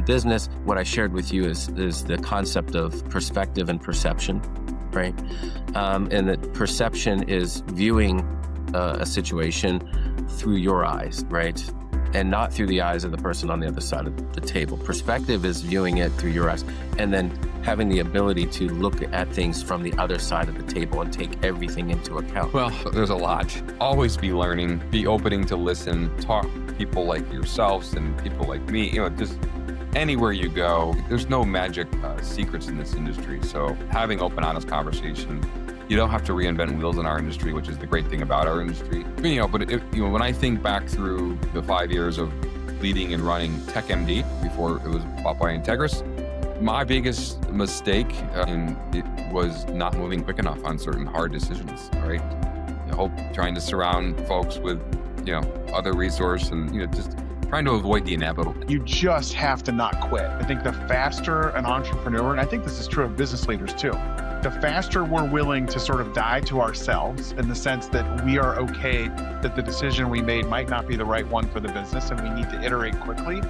In business, what I shared with you is the concept of perspective and perception, right? And that perception is viewing a situation through your eyes, right? And not through the eyes of the person on the other side of the table. Perspective is viewing it through your eyes and then having the ability to look at things from the other side of the table and take everything into account. Well, there's a lot. Always be learning, be opening to listen, talk to people like yourselves and people like me, just anywhere you go. There's no magic secrets in this industry. So having open, honest conversation. You don't have to reinvent wheels in our industry, which is the great thing about our industry. But when I think back through the 5 years of leading and running TechMD before it was bought by Integris, my biggest mistake it was not moving quick enough on certain hard decisions. Right? I hope trying to surround folks with other resource and just trying to avoid the inevitable. You just have to not quit. I think the faster an entrepreneur, and I think this is true of business leaders too, the faster we're willing to sort of die to ourselves in the sense that we are okay that the decision we made might not be the right one for the business and we need to iterate quickly.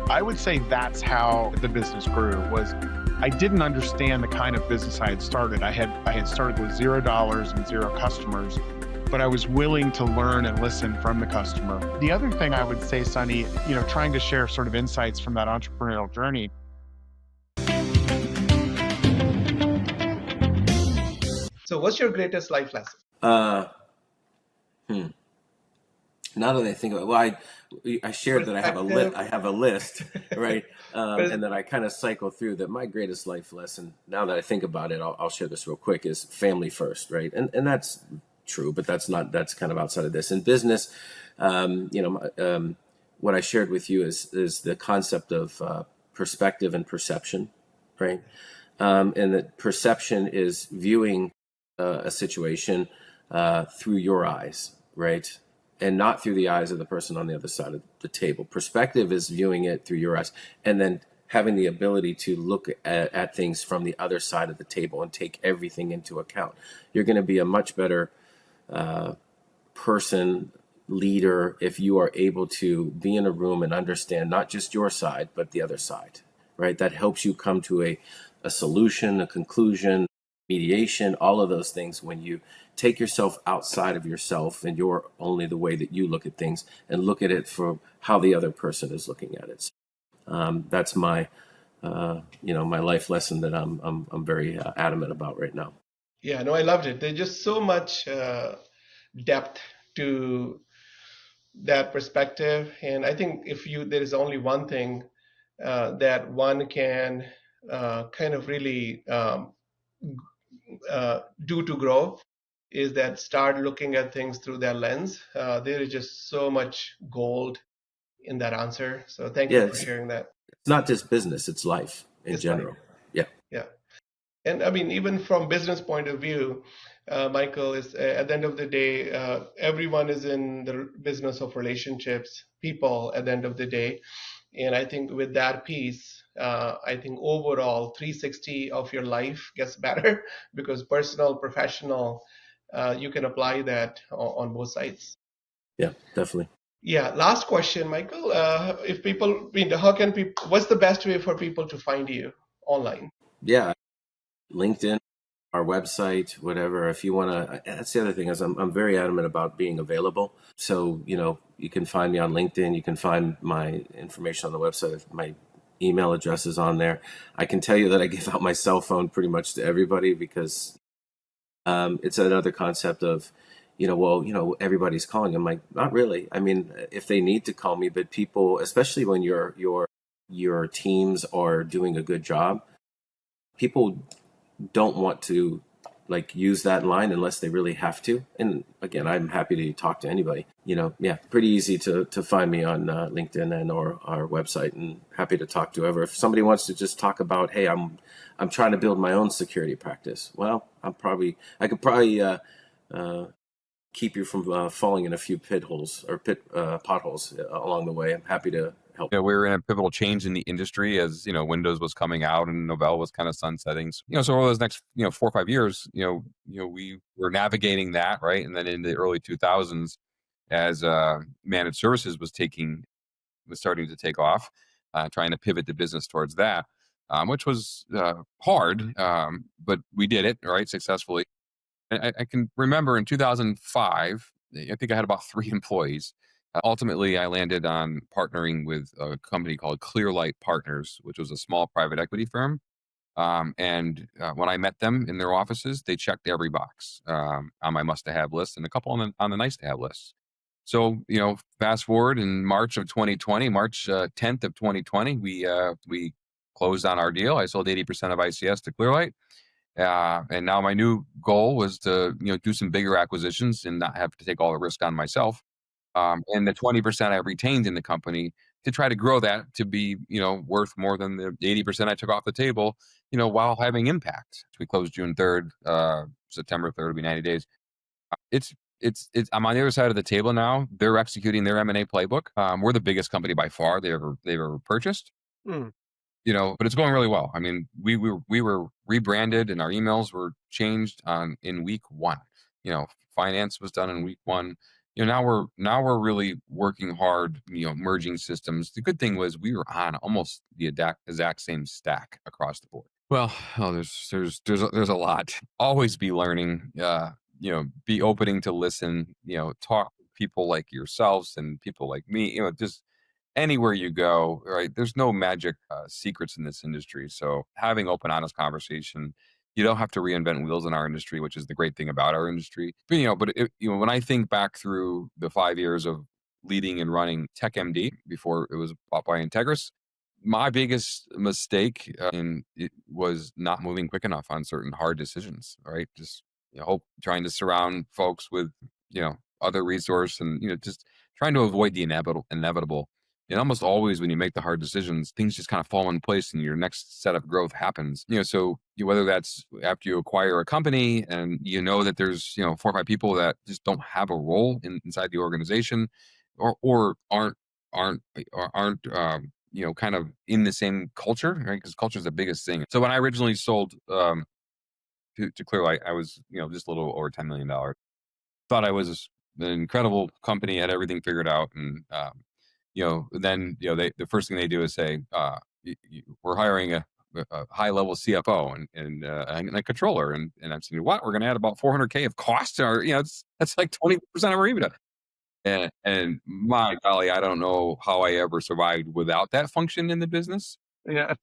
I would say that's how the business grew. Was I didn't understand the kind of business I had started. I had started with $0 and 0 customers, but I was willing to learn and listen from the customer. The other thing I would say, Sunny, trying to share sort of insights from that entrepreneurial journey. So what's your greatest life lesson? Now that I think about it, I shared that I have a list, right? And that I kind of cycle through that. My greatest life lesson, now that I think about it, I'll share this real quick, is family first, right? And that's true, but that's kind of outside of this. In business, what I shared with you is the concept of perspective and perception, right? And that perception is viewing a situation through your eyes, right? And not through the eyes of the person on the other side of the table. Perspective is viewing it through your eyes and then having the ability to look at things from the other side of the table and take everything into account. You're going to be a much better person, leader, if you are able to be in a room and understand not just your side, but the other side, right? That helps you come to a solution, a conclusion, mediation, all of those things. When you take yourself outside of yourself and you're only the way that you look at things and look at it from how the other person is looking at it. So, that's my, my life lesson that I'm very adamant about right now. Yeah, no, I loved it. There's just so much depth to that perspective. And I think there is only one thing that one can kind of really do to grow, is that start looking at things through that lens. There is just so much gold in that answer. So thank you for sharing that. It's not just business, it's life in general. Life. Yeah. Yeah. And I mean, even from business point of view, Michael, is at the end of the day, everyone is in the business of relationships, people at the end of the day. And I think with that piece, I think overall 360 of your life gets better because personal, professional, you can apply that on both sides. Yeah, definitely. Yeah. Last question, Michael. If people, what's the best way for people to find you online? Yeah. LinkedIn, our website, whatever. If you want to, that's the other thing is I'm very adamant about being available. So, you can find me on LinkedIn. You can find my information on the website. My email address is on there. I can tell you that I give out my cell phone pretty much to everybody because it's another concept of, everybody's calling. I'm like, not really. I mean, if they need to call me, but people, especially when your teams are doing a good job, people don't want to use that line unless they really have to. And again, I'm happy to talk to anybody. Pretty easy to find me on LinkedIn and or our website, and happy to talk to whoever. If somebody wants to just talk about, hey, I'm trying to build my own security practice. Well, I could probably keep you from falling in a few potholes along the way. I'm happy to help. We were in a pivotal change in the industry as, Windows was coming out and Novell was kind of sunsetting. So over those next, 4 or 5 years, we were navigating that, right? And then in the early 2000s, as managed services was starting to take off, trying to pivot the business towards that, which was hard, but we did it right successfully. I can remember in 2005, I think I had about 3 employees. Ultimately, I landed on partnering with a company called Clearlight Partners, which was a small private equity firm. And when I met them in their offices, they checked every box on my must-have list and a couple on the nice-to-have list. So, fast forward in March of 2020, March 10th of 2020, we closed on our deal. I sold 80% of ICS to Clearlight. And now my new goal was to, do some bigger acquisitions and not have to take all the risk on myself. And the 20% I retained in the company to try to grow that to be, worth more than the 80% I took off the table, while having impact. We closed June 3rd, September 3rd will be 90 days. It's, I'm on the other side of the table now. They're executing their M&A playbook. We're the biggest company by far they've ever purchased. Mm. But it's going really well. I mean, we were rebranded and our emails were changed in week one. Finance was done in week one. Now we're really working hard. Merging systems. The good thing was we were on almost the exact same stack across the board. Well, there's a lot. Always be learning. Be opening to listen. Talk to people like yourselves and people like me. Just anywhere you go, right? There's no magic secrets in this industry. So having open, honest conversation, you don't have to reinvent wheels in our industry, which is the great thing about our industry. When I think back through the 5 years of leading and running TechMD before it was bought by Integris, my biggest mistake in it was not moving quick enough on certain hard decisions, right? Just trying to surround folks with other resource and just trying to avoid the inevitable. And almost always when you make the hard decisions, things just kind of fall in place and your next set of growth happens. Whether that's after you acquire a company and that there's 4 or 5 people that just don't have a role inside the organization or aren't kind of in the same culture, right? Because culture is the biggest thing. So when I originally sold to Clearlight, I was just a little over $10 million. Thought I was an incredible company, had everything figured out, and then the first thing they do is say, we're hiring a high level CFO and a controller, and I'm saying, what? We're going to add about 400K of cost, or that's like 20% of our EBITDA. And my golly, I don't know how I ever survived without that function in the business. Yeah.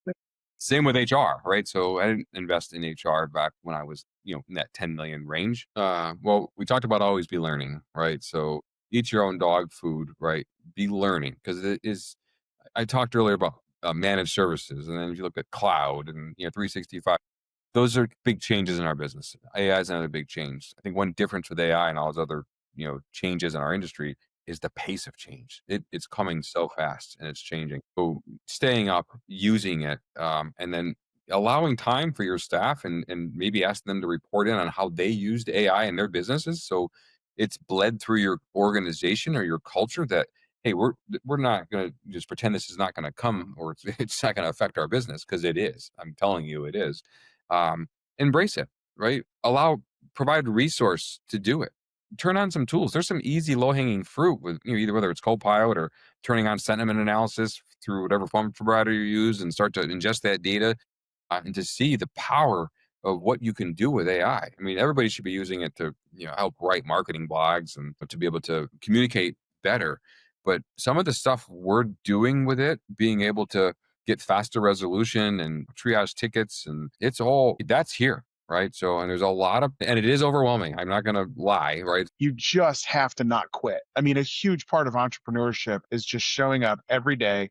Same with HR, right? So I didn't invest in HR back when I was, in that 10 million range. Well, we talked about always be learning, right? So eat your own dog food, right? Be learning, because it is. I talked earlier about managed services, and then if you look at cloud and 365, those are big changes in our business. AI is another big change. I think one difference with AI and all those other changes in our industry is the pace of change. It's coming so fast and it's changing. So staying up, using it, and then allowing time for your staff and maybe asking them to report in on how they used AI in their businesses. So it's bled through your organization or your culture that, hey, we're not going to just pretend this is not going to come or it's not going to affect our business, because it is. I'm telling you, it is. Embrace it, right? Provide resource to do it. Turn on some tools. There's some easy low-hanging fruit with either whether it's Copilot or turning on sentiment analysis through whatever phone provider you use and start to ingest that data and to see the power of what you can do with AI. I mean, everybody should be using it to help write marketing blogs and to be able to communicate better. But some of the stuff we're doing with it, being able to get faster resolution and triage tickets, and that's here. Right. So, and there's a lot and it is overwhelming. I'm not going to lie. Right. You just have to not quit. I mean, a huge part of entrepreneurship is just showing up every day,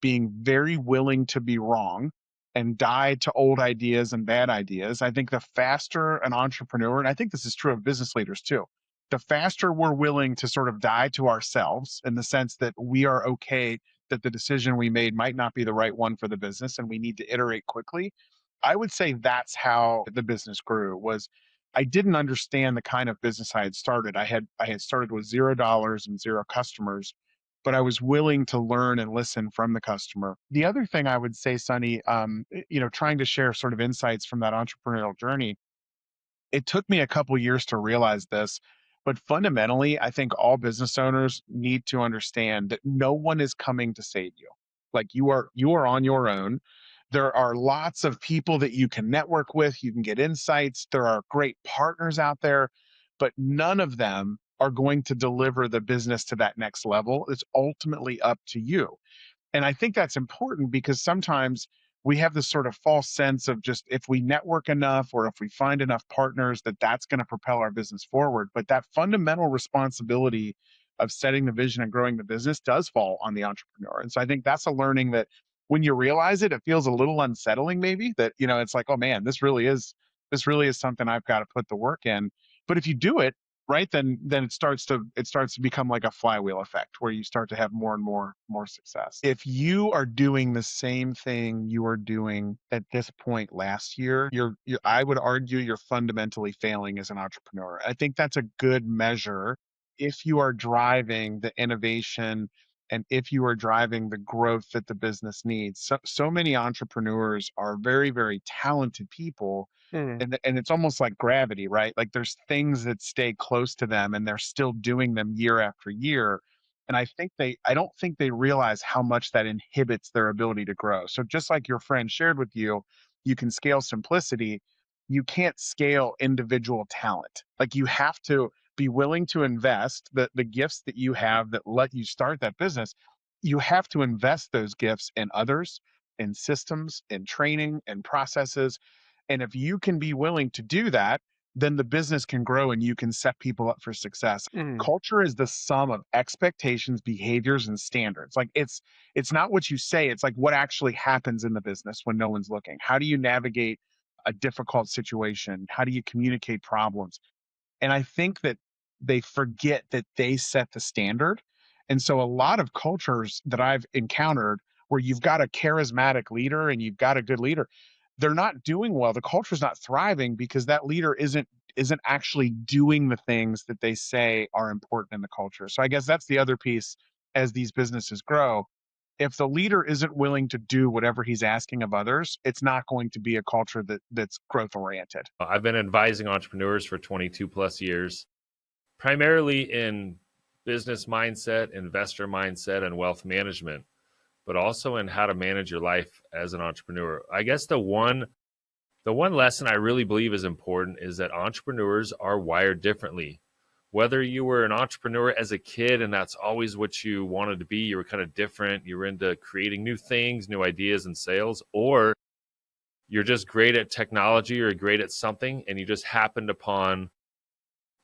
being very willing to be wrong and die to old ideas and bad ideas. I think the faster an entrepreneur, and I think this is true of business leaders too, the faster we're willing to sort of die to ourselves in the sense that we are okay that the decision we made might not be the right one for the business and we need to iterate quickly. I would say that's how the business grew. Was I didn't understand the kind of business I had started. I had started with $0 and 0 customers, but I was willing to learn and listen from the customer. The other thing I would say, Sonny, trying to share sort of insights from that entrepreneurial journey, it took me a couple years to realize this, but fundamentally, I think all business owners need to understand that no one is coming to save you. Like you are on your own. There are lots of people that you can network with. You can get insights. There are great partners out there, but none of them are going to deliver the business to that next level. It's ultimately up to you. And I think that's important because sometimes we have this sort of false sense of just if we network enough or if we find enough partners that that's going to propel our business forward. But that fundamental responsibility of setting the vision and growing the business does fall on the entrepreneur. And so I think that's a learning that when you realize it, it feels a little unsettling maybe that, it's like, oh man, this really is something I've got to put the work in. But if you do it, right, then it starts to become like a flywheel effect where you start to have more and more success. If you are doing the same thing you are doing at this point last year, I would argue you're fundamentally failing as an entrepreneur. I think that's a good measure if you are driving the innovation and if you are driving the growth that the business needs. So many entrepreneurs are very, very talented people, Hmm. and it's almost like gravity, right? Like there's things that stay close to them and they're still doing them year after year. And I don't think they realize how much that inhibits their ability to grow. So just like your friend shared with you, you can scale simplicity. You can't scale individual talent. Like you have to be willing to invest the gifts that you have that let you start that business. You have to invest those gifts in others, in systems, in training, and processes. And if you can be willing to do that, then the business can grow and you can set people up for success. Hmm. Culture is the sum of expectations, behaviors, and standards. Like it's not what you say, it's like what actually happens in the business when no one's looking. How do you navigate a difficult situation? How do you communicate problems? And I think that they forget that they set the standard. And so a lot of cultures that I've encountered where you've got a charismatic leader and you've got a good leader, they're not doing well. The culture's not thriving because that leader isn't actually doing the things that they say are important in the culture. So I guess that's the other piece as these businesses grow. If the leader isn't willing to do whatever he's asking of others, it's not going to be a culture that's growth oriented. I've been advising entrepreneurs for 22 plus years, primarily in business mindset, investor mindset, and wealth management, but also in how to manage your life as an entrepreneur. I guess the one lesson I really believe is important is that entrepreneurs are wired differently. Whether you were an entrepreneur as a kid and that's always what you wanted to be, you were kind of different, you were into creating new things, new ideas and sales, or you're just great at technology or great at something and you just happened upon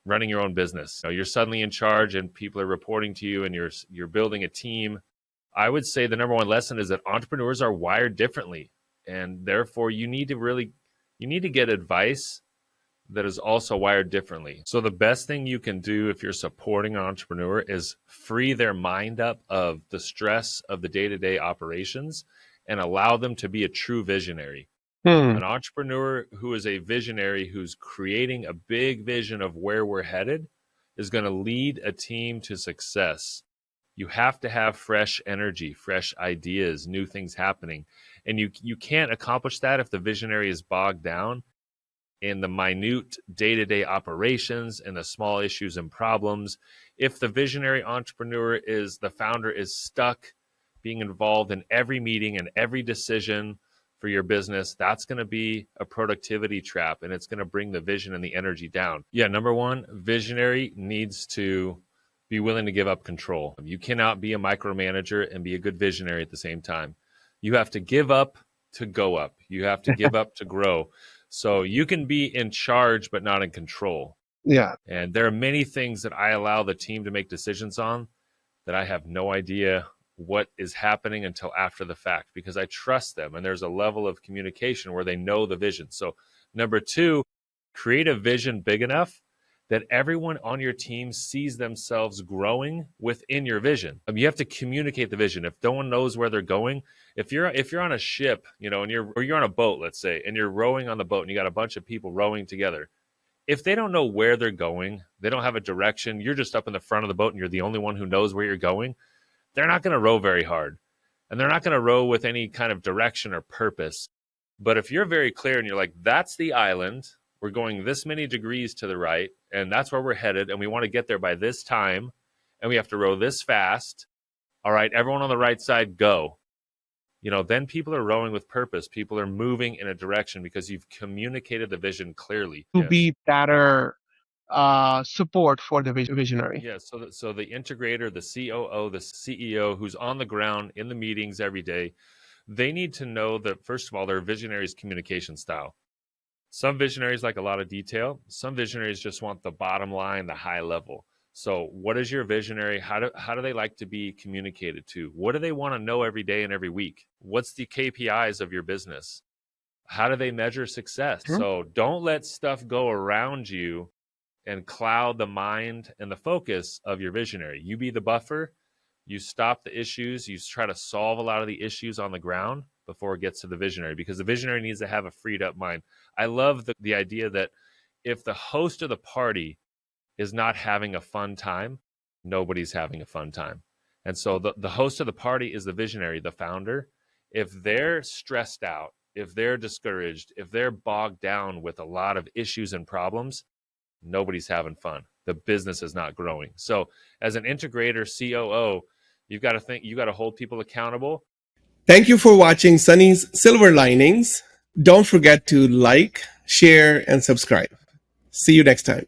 running your own business. You're suddenly in charge and people are reporting to you and you're building a team. I would say the number one lesson is that entrepreneurs are wired differently, and therefore you need to get advice that is also wired differently. So the best thing you can do if you're supporting an entrepreneur is free their mind up of the stress of the day-to-day operations and allow them to be a true visionary. Hmm. An entrepreneur who is a visionary, who's creating a big vision of where we're headed, is going to lead a team to success. You have to have fresh energy, fresh ideas, new things happening. And you can't accomplish that if the visionary is bogged down in the minute day-to-day operations and the small issues and problems. If the visionary entrepreneur the founder is stuck being involved in every meeting and every decision for your business, that's going to be a productivity trap and it's going to bring the vision and the energy down. Yeah, number one, visionary needs to be willing to give up control. You cannot be a micromanager and be a good visionary at the same time. You have to give up to go up. You have to give up to grow. So you can be in charge, but not in control. Yeah. And there are many things that I allow the team to make decisions on that I have no idea what is happening until after the fact, because I trust them and there's a level of communication where they know the vision. So number two, create a vision big enough that everyone on your team sees themselves growing within your vision. You have to communicate the vision. If no one knows where they're going, if you're on a ship, and you're on a boat, let's say, and you're rowing on the boat and you got a bunch of people rowing together, if they don't know where they're going, they don't have a direction, you're just up in the front of the boat and you're the only one who knows where you're going, they're not going to row very hard. And they're not going to row with any kind of direction or purpose. But if you're very clear and you're like, that's the island, we're going this many degrees to the right, and that's where we're headed, and we want to get there by this time, and we have to row this fast. All right, everyone on the right side, go. then people are rowing with purpose. People are moving in a direction because you've communicated the vision clearly. To be better support for the visionary. Yeah, so the integrator, the COO, the CEO who's on the ground in the meetings every day, they need to know that, first of all, their visionary's communication style. Some visionaries like a lot of detail. Some visionaries just want the bottom line, the high level. So what is your visionary? How do they like to be communicated to? What do they want to know every day and every week? What's the KPIs of your business? How do they measure success? Sure. So don't let stuff go around you and cloud the mind and the focus of your visionary. You be the buffer. You stop the issues. You try to solve a lot of the issues on the ground before it gets to the visionary, because the visionary needs to have a freed up mind. I love the idea that if the host of the party is not having a fun time, nobody's having a fun time. And so the host of the party is the visionary, the founder. If they're stressed out, if they're discouraged, if they're bogged down with a lot of issues and problems, nobody's having fun. The business is not growing. So as an integrator, COO, you've got to hold people accountable. Thank you for watching Sunny's Silver Linings. Don't forget to like, share, and subscribe. See you next time.